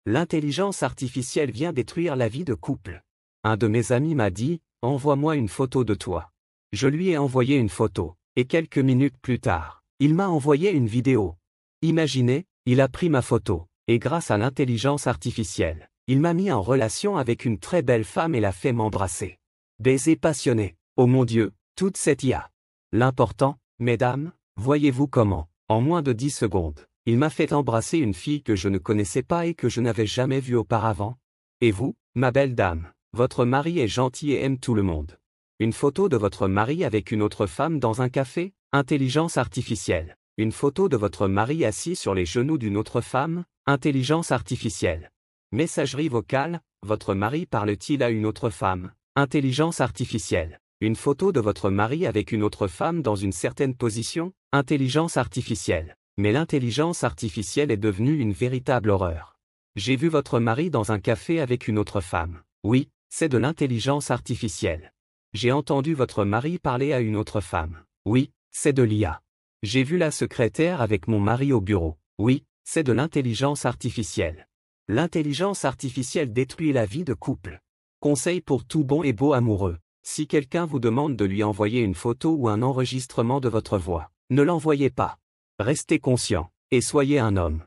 L'intelligence artificielle vient détruire la vie de couple. Un de mes amis m'a dit, envoie-moi une photo de toi. Je lui ai envoyé une photo, et quelques minutes plus tard, il m'a envoyé une vidéo. Imaginez, il a pris ma photo, et grâce à l'intelligence artificielle, il m'a mis en relation avec une très belle femme et l'a fait m'embrasser. Baiser passionné. Oh mon Dieu, toute cette IA. L'important, mesdames, voyez-vous comment, en moins de 10 secondes, il m'a fait embrasser une fille que je ne connaissais pas et que je n'avais jamais vue auparavant. Et vous, ma belle dame, votre mari est gentil et aime tout le monde. Une photo de votre mari avec une autre femme dans un café? Intelligence artificielle. Une photo de votre mari assis sur les genoux d'une autre femme? Intelligence artificielle. Messagerie vocale, votre mari parle-t-il à une autre femme? Intelligence artificielle. Une photo de votre mari avec une autre femme dans une certaine position? Intelligence artificielle. Mais l'intelligence artificielle est devenue une véritable horreur. J'ai vu votre mari dans un café avec une autre femme. Oui, c'est de l'intelligence artificielle. J'ai entendu votre mari parler à une autre femme. Oui, c'est de l'IA. J'ai vu la secrétaire avec mon mari au bureau. Oui, c'est de l'intelligence artificielle. L'intelligence artificielle détruit la vie de couple. Conseil pour tout bon et beau amoureux. Si quelqu'un vous demande de lui envoyer une photo ou un enregistrement de votre voix, ne l'envoyez pas. Restez conscient, et soyez un homme.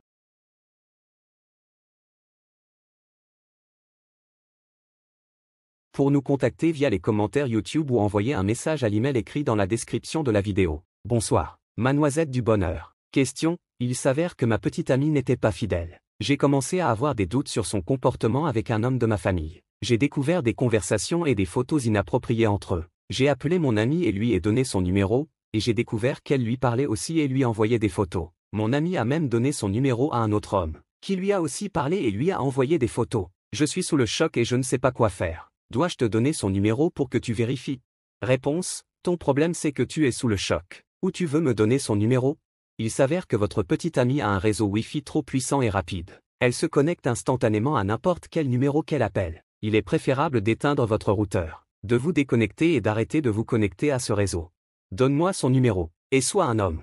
Pour nous contacter via les commentaires YouTube ou envoyer un message à l'email écrit dans la description de la vidéo. Bonsoir, Mademoiselle du Bonheur. Question, il s'avère que ma petite amie n'était pas fidèle. J'ai commencé à avoir des doutes sur son comportement avec un homme de ma famille. J'ai découvert des conversations et des photos inappropriées entre eux. J'ai appelé mon amie et lui ai donné son numéro, et j'ai découvert qu'elle lui parlait aussi et lui envoyait des photos. Mon ami a même donné son numéro à un autre homme, qui lui a aussi parlé et lui a envoyé des photos. Je suis sous le choc et je ne sais pas quoi faire. Dois-je te donner son numéro pour que tu vérifies? Réponse, ton problème c'est que tu es sous le choc. Ou tu veux me donner son numéro? Il s'avère que votre petite amie a un réseau Wi-Fi trop puissant et rapide. Elle se connecte instantanément à n'importe quel numéro qu'elle appelle. Il est préférable d'éteindre votre routeur, de vous déconnecter et d'arrêter de vous connecter à ce réseau. Donne-moi son numéro, et sois un homme.